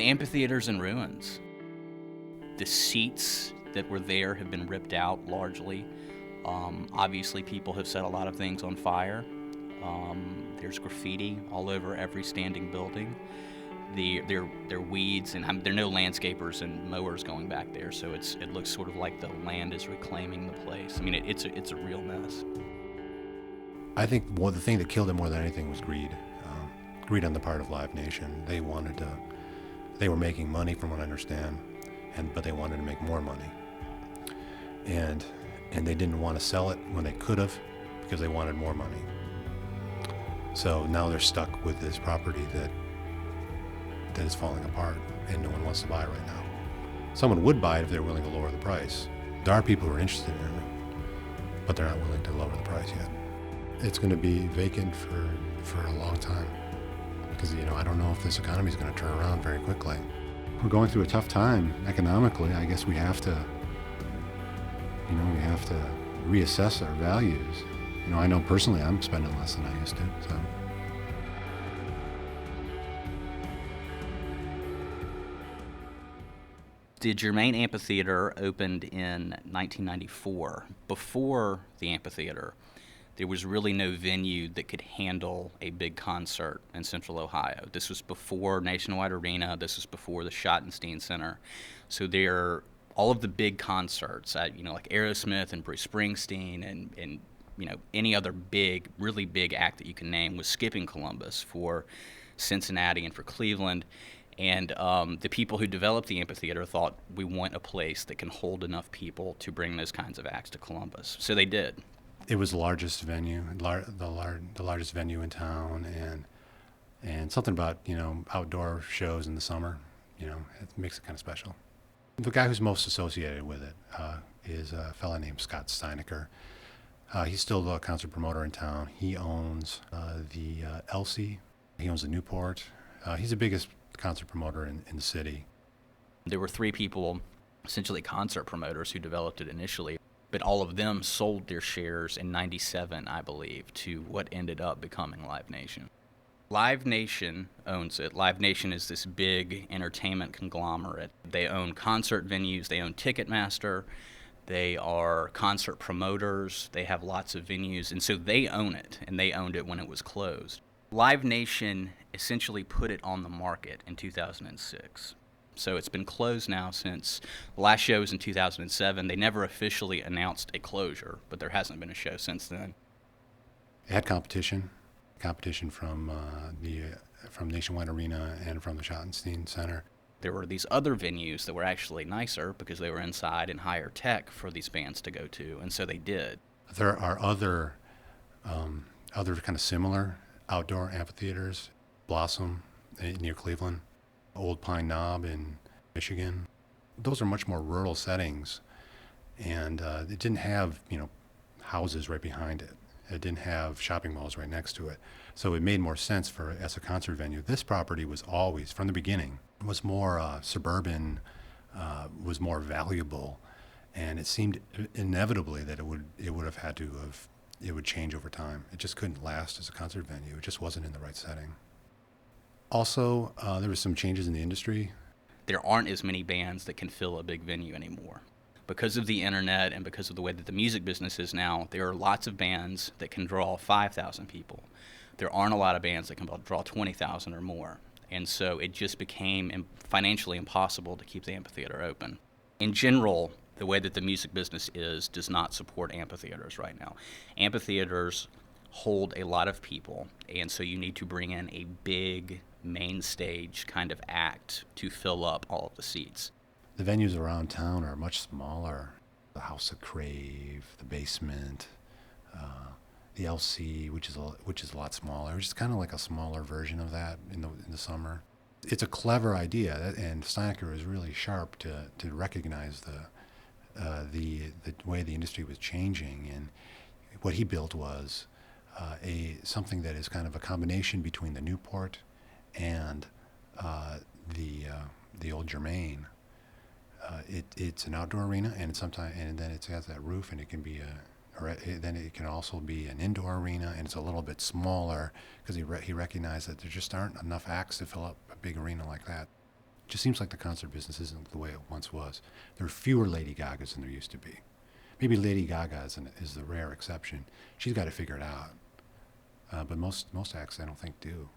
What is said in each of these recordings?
The amphitheater's in ruins. The seats that were there have been ripped out largely. Obviously, people have set a lot of things on fire. There's graffiti all over every standing building. There are weeds, and there are no landscapers and mowers going back there, so it looks sort of like the land is reclaiming the place. I mean, it's a real mess. I think the thing that killed it more than anything was greed. Greed on the part of Live Nation. They were making money from what I understand, but they wanted to make more money. And they didn't want to sell it when they could have because they wanted more money. So now they're stuck with this property that is falling apart and no one wants to buy right now. Someone would buy it if they're willing to lower the price. There are people who are interested in it, but they're not willing to lower the price yet. It's going to be vacant for a long time because, I don't know if this economy is going to turn around very quickly. We're going through a tough time economically. I guess we have to reassess our values. I know personally I'm spending less than I used to, so. The Germain Amphitheater opened in 1994. Before the amphitheater, there was really no venue that could handle a big concert in Central Ohio. This was before Nationwide Arena. This was before the Schottenstein Center. So all of the big concerts, like Aerosmith and Bruce Springsteen and any other really big act that you can name was skipping Columbus for Cincinnati and for Cleveland. And the people who developed the amphitheater thought, we want a place that can hold enough people to bring those kinds of acts to Columbus. So they did. It was the largest venue, the largest venue in town, and something about outdoor shows in the summer, it makes it kind of special. The guy who's most associated with it is a fella named Scott Steinecker. He's still a concert promoter in town. He owns the Elsie. He owns the Newport. He's the biggest concert promoter in the city. There were three people, essentially concert promoters, who developed it initially, but all of them sold their shares in '97, I believe, to what ended up becoming Live Nation. Live Nation owns it. Live Nation is this big entertainment conglomerate. They own concert venues, they own Ticketmaster, they are concert promoters, they have lots of venues, and so they own it, and they owned it when it was closed. Live Nation essentially put it on the market in 2006. So it's been closed now since the last show was in 2007. They never officially announced a closure, but there hasn't been a show since then. It had competition from Nationwide Arena and from the Schottenstein Center. There were these other venues that were actually nicer because they were inside and higher tech for these bands to go to, and so they did. There are other kind of similar outdoor amphitheaters. Blossom near Cleveland, Old Pine Knob in Michigan. Those are much more rural settings, and it didn't have houses right behind it. It didn't have shopping malls right next to it, so it made more sense as a concert venue. This property was always, from the beginning, was more suburban, was more valuable, and it seemed inevitably that it would change over time. It just couldn't last as a concert venue. It just wasn't in the right setting. Also, there were some changes in the industry. There aren't as many bands that can fill a big venue anymore. Because of the internet and because of the way that the music business is now, there are lots of bands that can draw 5,000 people. There aren't a lot of bands that can draw 20,000 or more. And so it just became financially impossible to keep the amphitheater open. In general, the way that the music business does not support amphitheaters right now. Amphitheaters hold a lot of people, and so you need to bring in a big main stage kind of act to fill up all of the seats. The venues around town are much smaller. The House of Crave, the Basement, the LC, which is a lot smaller. It's just kind of like a smaller version of that in the summer. It's a clever idea, and Steinecker was really sharp to recognize the way the industry was changing, and what he built was something that is kind of a combination between the Newport and the old Germain. It's an outdoor arena, and then it has that roof, and it can be then it can also be an indoor arena, and it's a little bit smaller because he recognized that there just aren't enough acts to fill up a big arena like that. just seems like the concert business isn't the way it once was. There are fewer Lady Gagas than there used to be. Maybe Lady Gaga is the rare exception. She's got to figure it out. But most acts, I don't think, do.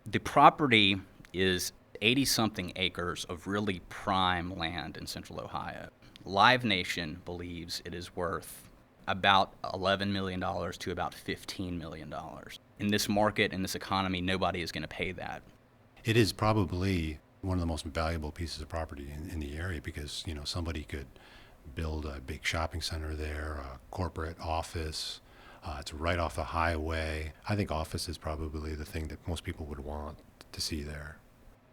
The property is 80-something acres of really prime land in central Ohio. Live Nation believes it is worth about $11 million to about $15 million. In this market, in this economy, nobody is going to pay that. It is probably one of the most valuable pieces of property in the area because, somebody could build a big shopping center there, a corporate office. It's right off the highway. I think office is probably the thing that most people would want to see there.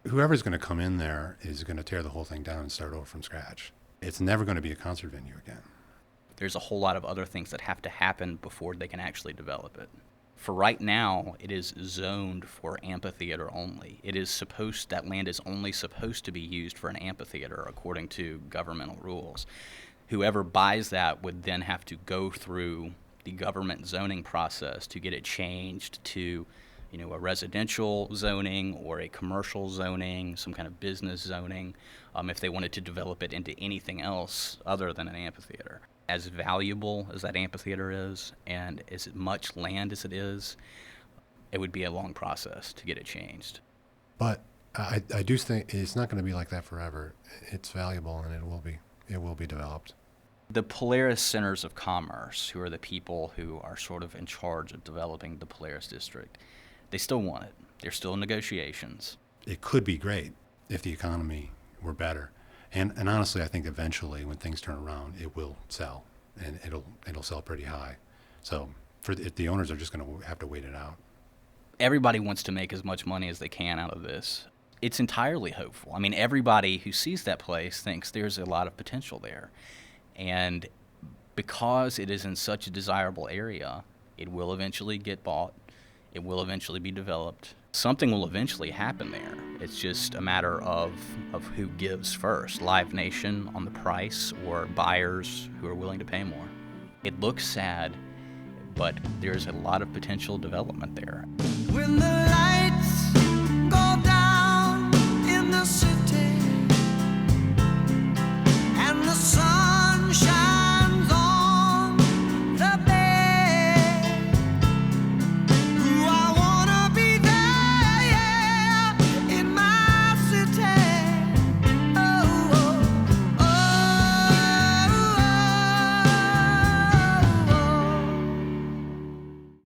Whoever's going to come in there is going to tear the whole thing down and start over from scratch. It's never going to be a concert venue again. There's a whole lot of other things that have to happen before they can actually develop it. For right now, it is zoned for amphitheater only. That land is only supposed to be used for an amphitheater according to governmental rules. Whoever buys that would then have to go through the government zoning process to get it changed to, a residential zoning or a commercial zoning, some kind of business zoning, if they wanted to develop it into anything else other than an amphitheater. As valuable as that amphitheater is, and as much land as it is, it would be a long process to get it changed. But I do think it's not going to be like that forever. It's valuable, and it will be developed. The Polaris Centers of Commerce, who are the people who are sort of in charge of developing the Polaris District, they still want it. They're still in negotiations. It could be great if the economy were better. And honestly, I think eventually when things turn around, it will sell, and it'll sell pretty high. So the owners are just going to have to wait it out. Everybody wants to make as much money as they can out of this. It's entirely hopeful. I mean, everybody who sees that place thinks there's a lot of potential there. And because it is in such a desirable area, it will eventually get bought. It will eventually be developed. Something will eventually happen there. It's just a matter of who gives first, Live Nation on the price or buyers who are willing to pay more. It looks sad, but there's a lot of potential development there. When the